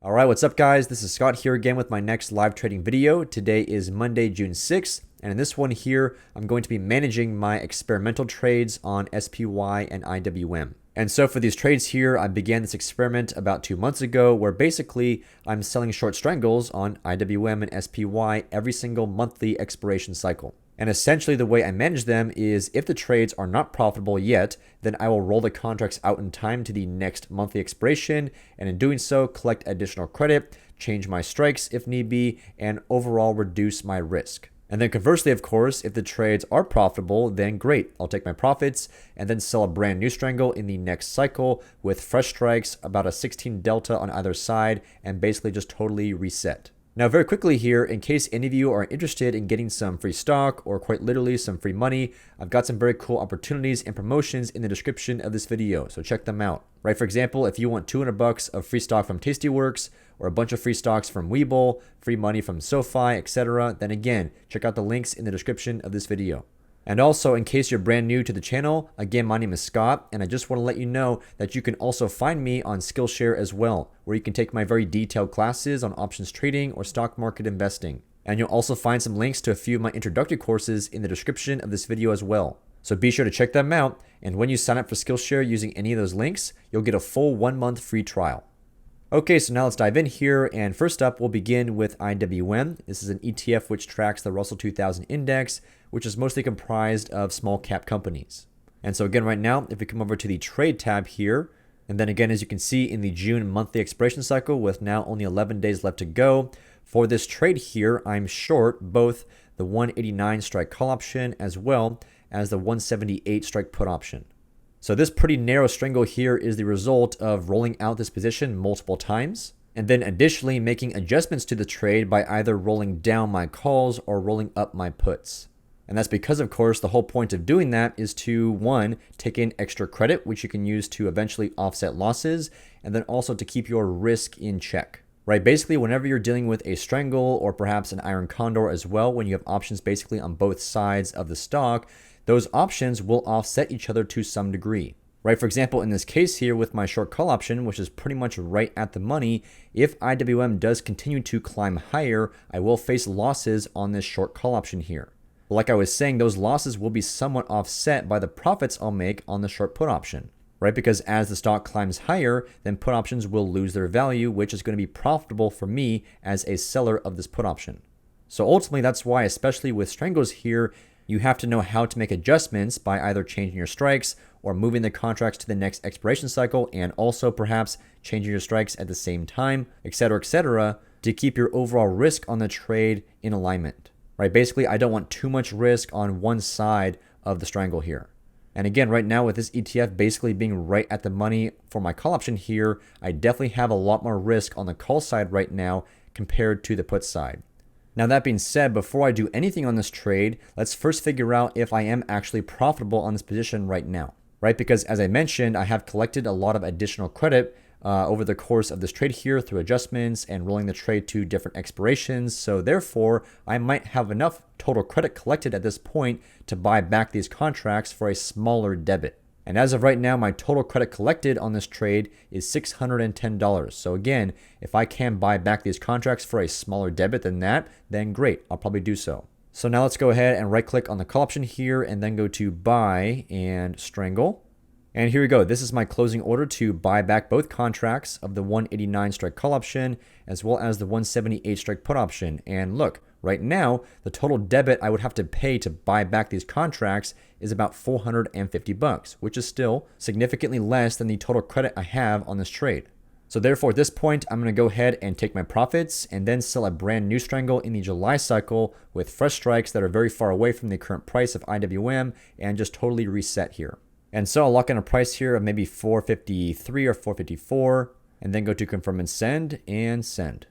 All right, what's up guys? This is Scott here again with my next live trading video. Today is Monday, June 6th, and in this one here, I'm going to be managing my experimental trades on SPY and IWM. And so for these trades here, I began this experiment about 2 months ago where basically I'm selling short strangles on IWM and SPY every single monthly expiration cycle. And essentially the way I manage them is if the trades are not profitable yet, then I will roll the contracts out in time to the next monthly expiration, and in doing so, collect additional credit, change my strikes if need be, and overall reduce my risk. And then conversely, of course, if the trades are profitable, then great. I'll take my profits and then sell a brand new strangle in the next cycle with fresh strikes, about a 16 delta on either side, and basically just totally reset. Now, very quickly here, in case any of you are interested in getting some free stock or quite literally some free money, I've got some very cool opportunities and promotions in the description of this video, so check them out. Right, for example, if you want 200 bucks of free stock from Tastyworks or a bunch of free stocks from Webull, free money from SoFi, etc., then again, check out the links in the description of this video. And also, in case you're brand new to the channel, again, my name is Scott, and I just want to let you know that you can also find me on Skillshare as well, where you can take my very detailed classes on options trading or stock market investing. And you'll also find some links to a few of my introductory courses in the description of this video as well. So be sure to check them out, and when you sign up for Skillshare using any of those links, you'll get a full 1 month free trial. Okay, so now let's dive in here, and first up, we'll begin with IWM. This is an ETF which tracks the Russell 2000 index, which is mostly comprised of small cap companies. And so again, right now, if we come over to the trade tab here, and then again, as you can see in the June monthly expiration cycle with now only 11 days left to go, for this trade here, I'm short both the 189 strike call option as well as the 178 strike put option. So this pretty narrow strangle here is the result of rolling out this position multiple times, and then additionally making adjustments to the trade by either rolling down my calls or rolling up my puts. And that's because, of course, the whole point of doing that is to, one, take in extra credit, which you can use to eventually offset losses, and then also to keep your risk in check. Right, basically, whenever you're dealing with a strangle or perhaps an iron condor as well, when you have options basically on both sides of the stock, those options will offset each other to some degree. Right, for example, in this case here with my short call option, which is pretty much right at the money, if IWM does continue to climb higher, I will face losses on this short call option here. But like I was saying, those losses will be somewhat offset by the profits I'll make on the short put option. Right, because as the stock climbs higher, then put options will lose their value, which is going to be profitable for me as a seller of this put option. So ultimately, that's why, especially with strangles here, you have to know how to make adjustments by either changing your strikes or moving the contracts to the next expiration cycle, and also perhaps changing your strikes at the same time, etc., to keep your overall risk on the trade in alignment. Right, basically, I don't want too much risk on one side of the strangle here. And again, right now with this ETF basically being right at the money for my call option here, I definitely have a lot more risk on the call side right now compared to the put side. Now that being said, before I do anything on this trade, let's first figure out if I am actually profitable on this position right now. Right, because as I mentioned, I have collected a lot of additional credit over the course of this trade here through adjustments and rolling the trade to different expirations. So therefore, I might have enough total credit collected at this point to buy back these contracts for a smaller debit. And as of right now, my total credit collected on this trade is $610. So again, if I can buy back these contracts for a smaller debit than that, then great, I'll probably do so. So now let's go ahead and right click on the call option here and then go to buy and strangle. And here we go. This is my closing order to buy back both contracts of the 189 strike call option as well as the 178 strike put option. And look, right now, the total debit I would have to pay to buy back these contracts is about 450 bucks, which is still significantly less than the total credit I have on this trade. So therefore, at this point, I'm going to go ahead and take my profits and then sell a brand new strangle in the July cycle with fresh strikes that are very far away from the current price of IWM and just totally reset here. And so I'll lock in a price here of maybe 453 or 454 and then go to confirm and send.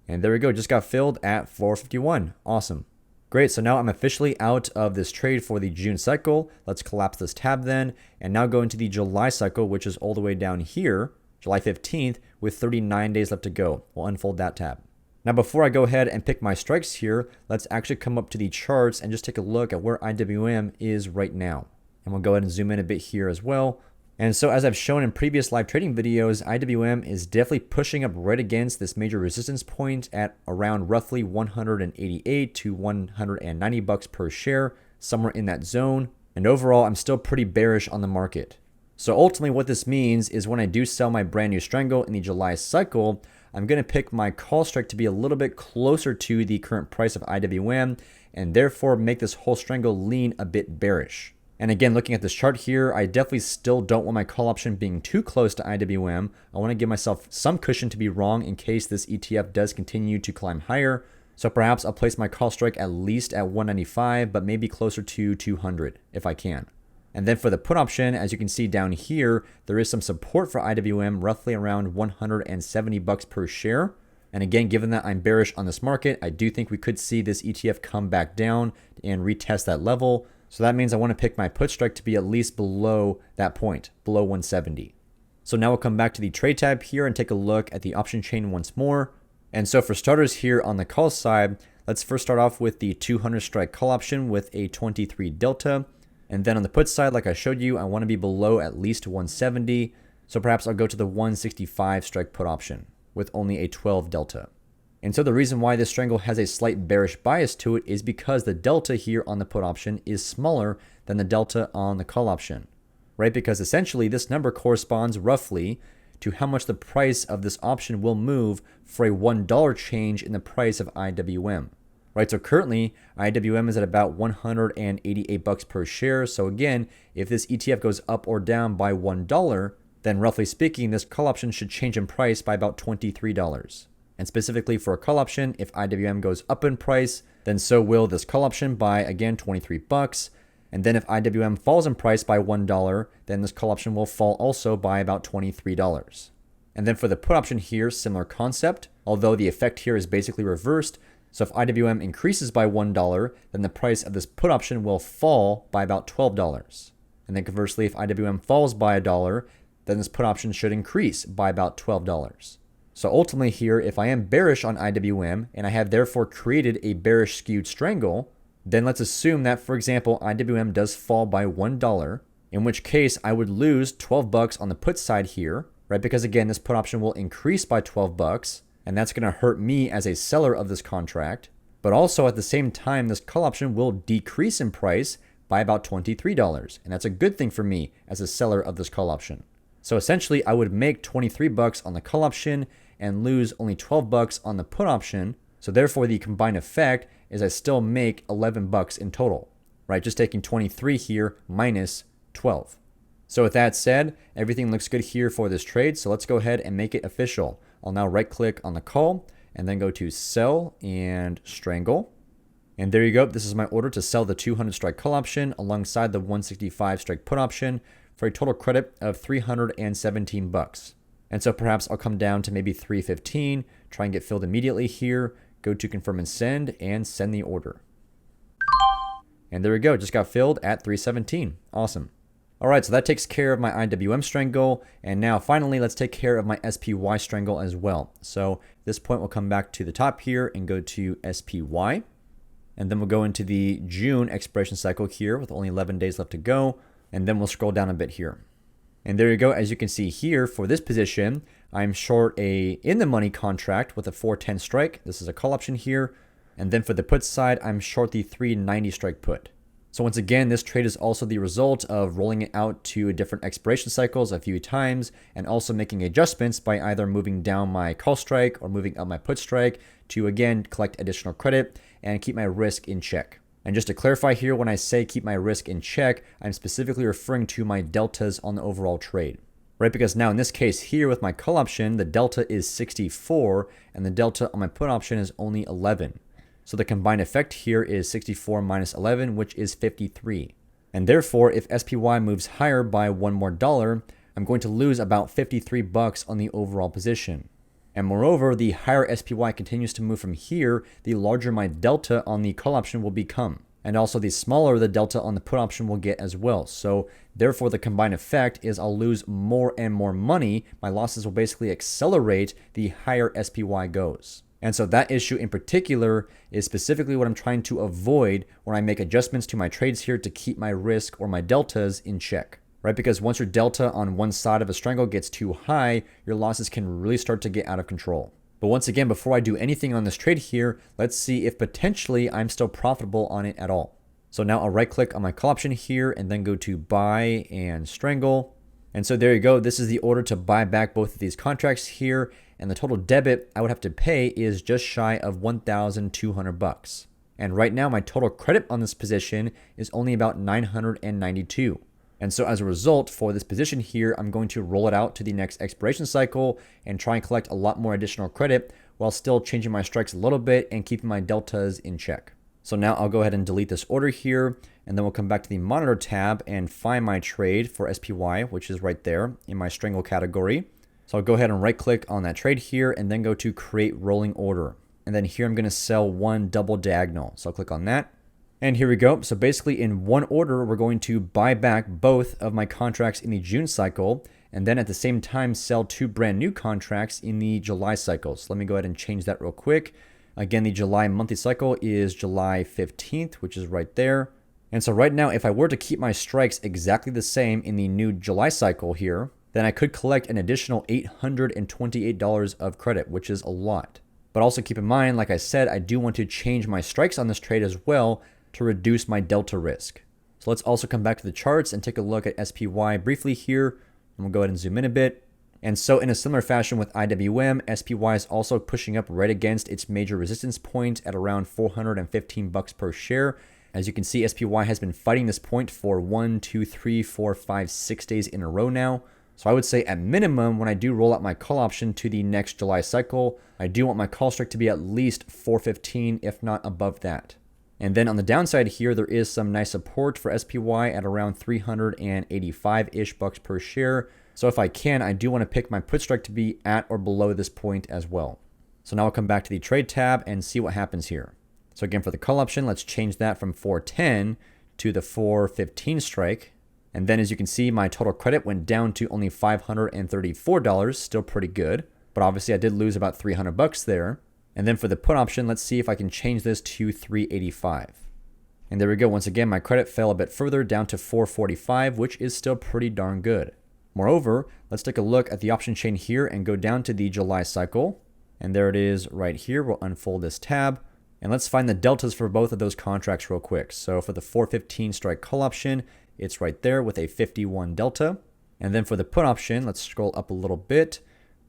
And there we go, just got filled at 451. Awesome. Great, so now I'm officially out of this trade for the June cycle. Let's collapse this tab then and now go into the July cycle, which is all the way down here, July 15th, with 39 days left to go. We'll unfold that tab. Now, before I go ahead and pick my strikes here, let's actually come up to the charts and just take a look at where IWM is right now. And we'll go ahead and zoom in a bit here as well. And so as I've shown in previous live trading videos, IWM is definitely pushing up right against this major resistance point at around roughly 188 to 190 bucks per share, somewhere in that zone. And overall, I'm still pretty bearish on the market. So ultimately what this means is when I do sell my brand new Strangle in the July cycle, I'm going to pick my call strike to be a little bit closer to the current price of IWM and therefore make this whole Strangle lean a bit bearish. And again, looking at this chart here, I definitely still don't want my call option being too close to IWM. I want to give myself some cushion to be wrong in case this ETF does continue to climb higher. So perhaps I'll place my call strike at least at 195, but maybe closer to 200 if I can. And then for the put option, as you can see down here, there is some support for IWM roughly around 170 bucks per share. And again, given that I'm bearish on this market, I do think we could see this ETF come back down and retest that level. So that means I want to pick my put strike to be at least below that point, below 170. So now we'll come back to the trade tab here and take a look at the option chain once more. And so for starters here on the call side, let's first start off with the 200 strike call option with a 23 delta. And then on the put side, like I showed you, I want to be below at least 170. So perhaps I'll go to the 165 strike put option with only a 12 delta. And so the reason why this Strangle has a slight bearish bias to it is because the delta here on the put option is smaller than the delta on the call option, right? Because essentially this number corresponds roughly to how much the price of this option will move for a $1 change in the price of IWM. Right, so currently IWM is at about 188 bucks per share. So again, if this ETF goes up or down by $1, then roughly speaking, this call option should change in price by about $23. And specifically for a call option, if IWM goes up in price, then so will this call option by, again, 23 bucks. And then if IWM falls in price by $1, then this call option will fall also by about $23. And then for the put option here, similar concept, although the effect here is basically reversed. So if IWM increases by $1, then the price of this put option will fall by about $12. And then conversely, if IWM falls by $1, then this put option should increase by about $12. So ultimately here, if I am bearish on IWM and I have therefore created a bearish skewed Strangle, then let's assume that, for example, IWM does fall by $1, in which case I would lose 12 bucks on the put side here, right? Because again, this put option will increase by 12 bucks. And that's going to hurt me as a seller of this contract. But also at the same time, this call option will decrease in price by about $23. And that's a good thing for me as a seller of this call option. So essentially, I would make 23 bucks on the call option and lose only 12 bucks on the put option. So therefore, the combined effect is I still make 11 bucks in total, right? Just taking 23 here minus 12. So with that said, everything looks good here for this trade. So let's go ahead and make it official. I'll now right click on the call and then go to sell and strangle. And there you go. This is my order to sell the 200 strike call option alongside the 165 strike put option for a total credit of 317 bucks. And so perhaps I'll come down to maybe 315, try and get filled immediately here, go to confirm and send the order. And there we go. Just got filled at 317. Awesome. All right, so that takes care of my IWM Strangle. And now finally, let's take care of my SPY Strangle as well. So at this point, we'll come back to the top here and go to SPY. And then we'll go into the June expiration cycle here with only 11 days left to go. And then we'll scroll down a bit here. And there you go. As you can see here for this position, I'm short a in the money contract with a 410 strike. This is a call option here. And then for the put side, I'm short the 390 strike put. So once again, this trade is also the result of rolling it out to different expiration cycles a few times and also making adjustments by either moving down my call strike or moving up my put strike to, again, collect additional credit and keep my risk in check. And just to clarify here, when I say keep my risk in check, I'm specifically referring to my deltas on the overall trade, right? Because now in this case here with my call option, the delta is 64 and the delta on my put option is only 11. So the combined effect here is 64 minus 11, which is 53. And therefore, if SPY moves higher by $1 more, I'm going to lose about 53 bucks on the overall position. And moreover, the higher SPY continues to move from here, the larger my delta on the call option will become. And also the smaller the delta on the put option will get as well. So therefore, the combined effect is I'll lose more and more money. My losses will basically accelerate the higher SPY goes. And so that issue in particular is specifically what I'm trying to avoid when I make adjustments to my trades here to keep my risk or my deltas in check. right? Because once your delta on one side of a strangle gets too high, your losses can really start to get out of control. But once again, before I do anything on this trade here, let's see if potentially I'm still profitable on it at all. So now I'll right click on my call option here and then go to buy and strangle. And so there you go. This is the order to buy back both of these contracts here. And the total debit I would have to pay is just shy of $1,200. And right now my total credit on this position is only about 992. And so as a result, for this position here, I'm going to roll it out to the next expiration cycle and try and collect a lot more additional credit while still changing my strikes a little bit and keeping my deltas in check. So now I'll go ahead and delete this order here, and then we'll come back to the monitor tab and find my trade for SPY, which is right there in my strangle category. So I'll go ahead and right click on that trade here and then go to create rolling order. And then here I'm going to sell one double diagonal. So I'll click on that. And here we go. So basically in one order, we're going to buy back both of my contracts in the June cycle, and then at the same time sell two brand new contracts in the July cycle. So let me go ahead and change that real quick. Again, the July monthly cycle is July 15th, which is right there. And so right now, if I were to keep my strikes exactly the same in the new July cycle here, then I could collect an additional $828 of credit, which is a lot. But also keep in mind, like I said, I do want to change my strikes on this trade as well to reduce my delta risk. So let's also come back to the charts and take a look at SPY briefly here. And we'll go ahead and zoom in a bit. And so in a similar fashion with IWM, SPY is also pushing up right against its major resistance point at around $415 per share. As you can see, SPY has been fighting this point for 1, 2, 3, 4, 5, 6 days in a row now. So I would say at minimum, when I do roll out my call option to the next July cycle, I do want my call strike to be at least 415, if not above that. And then on the downside here, there is some nice support for SPY at around 385-ish bucks per share. So if I can, I do want to pick my put strike to be at or below this point as well. So now I'll come back to the trade tab and see what happens here. So again, for the call option, let's change that from 410 to the 415 strike. And then as you can see, my total credit went down to only $534, still pretty good. But obviously I did lose about 300 bucks there. And then for the put option, let's see if I can change this to 385. And there we go. Once again, my credit fell a bit further down to 445, which is still pretty darn good. Moreover, let's take a look at the option chain here and go down to the July cycle. And there it is right here. We'll unfold this tab. And let's find the deltas for both of those contracts real quick. So for the 415 strike call option, it's right there with a 51 delta. And then for the put option, let's scroll up a little bit.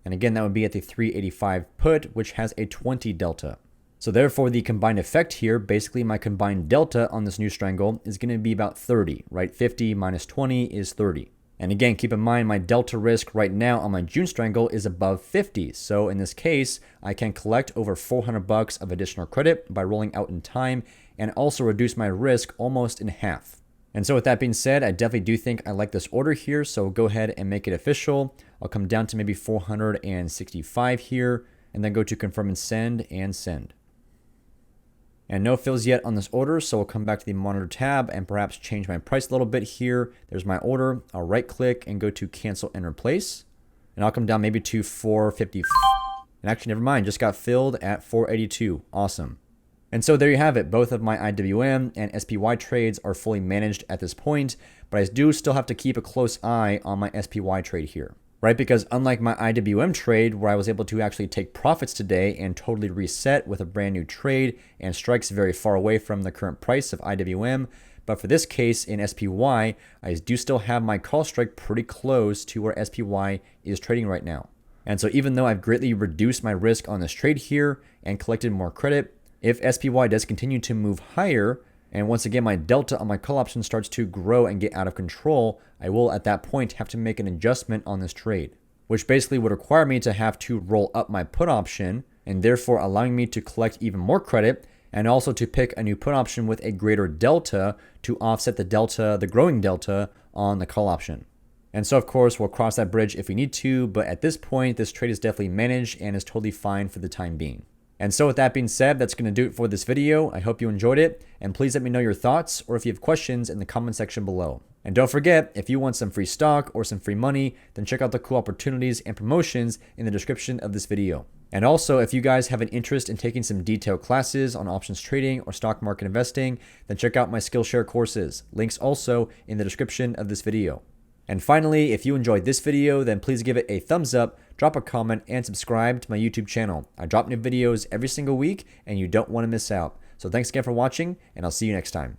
And again, that would be at the 385 put, which has a 20 delta. So therefore, the combined effect here, basically my combined delta on this new strangle is going to be about 30, right? 50 minus 20 is 30. And again, keep in mind my delta risk right now on my June strangle is above 50. So in this case, I can collect over 400 bucks of additional credit by rolling out in time and also reduce my risk almost in half. And so with that being said, I definitely do think I like this order here. So go ahead and make it official. I'll come down to maybe 465 here and then go to confirm and send and send. And no fills yet on this order. So we'll come back to the monitor tab and perhaps change my price a little bit here. There's my order. I'll right click and go to cancel and replace. And I'll come down maybe to 450. And actually, never mind, just got filled at 482. Awesome. And so there you have it. Both of my IWM and SPY trades are fully managed at this point, but I do still have to keep a close eye on my SPY trade here, right? Because unlike my IWM trade, where I was able to actually take profits today and totally reset with a brand new trade and strikes very far away from the current price of IWM, but for this case in SPY, I do still have my call strike pretty close to where SPY is trading right now. And so even though I've greatly reduced my risk on this trade here and collected more credit, if SPY does continue to move higher, and once again my delta on my call option starts to grow and get out of control, I will at that point have to make an adjustment on this trade, which basically would require me to have to roll up my put option and therefore allowing me to collect even more credit and also to pick a new put option with a greater delta to offset the delta, the growing delta on the call option. And so of course we'll cross that bridge if we need to, but at this point this trade is definitely managed and is totally fine for the time being. And so with that being said, that's going to do it for this video. I hope you enjoyed it, and please let me know your thoughts or if you have questions in the comment section below. And don't forget, if you want some free stock or some free money, then check out the cool opportunities and promotions in the description of this video. And also, if you guys have an interest in taking some detailed classes on options trading or stock market investing, then check out my Skillshare courses. Links also in the description of this video. And finally, if you enjoyed this video, then please give it a thumbs up, drop a comment, and subscribe to my YouTube channel. I drop new videos every single week, and you don't want to miss out. So thanks again for watching, and I'll see you next time.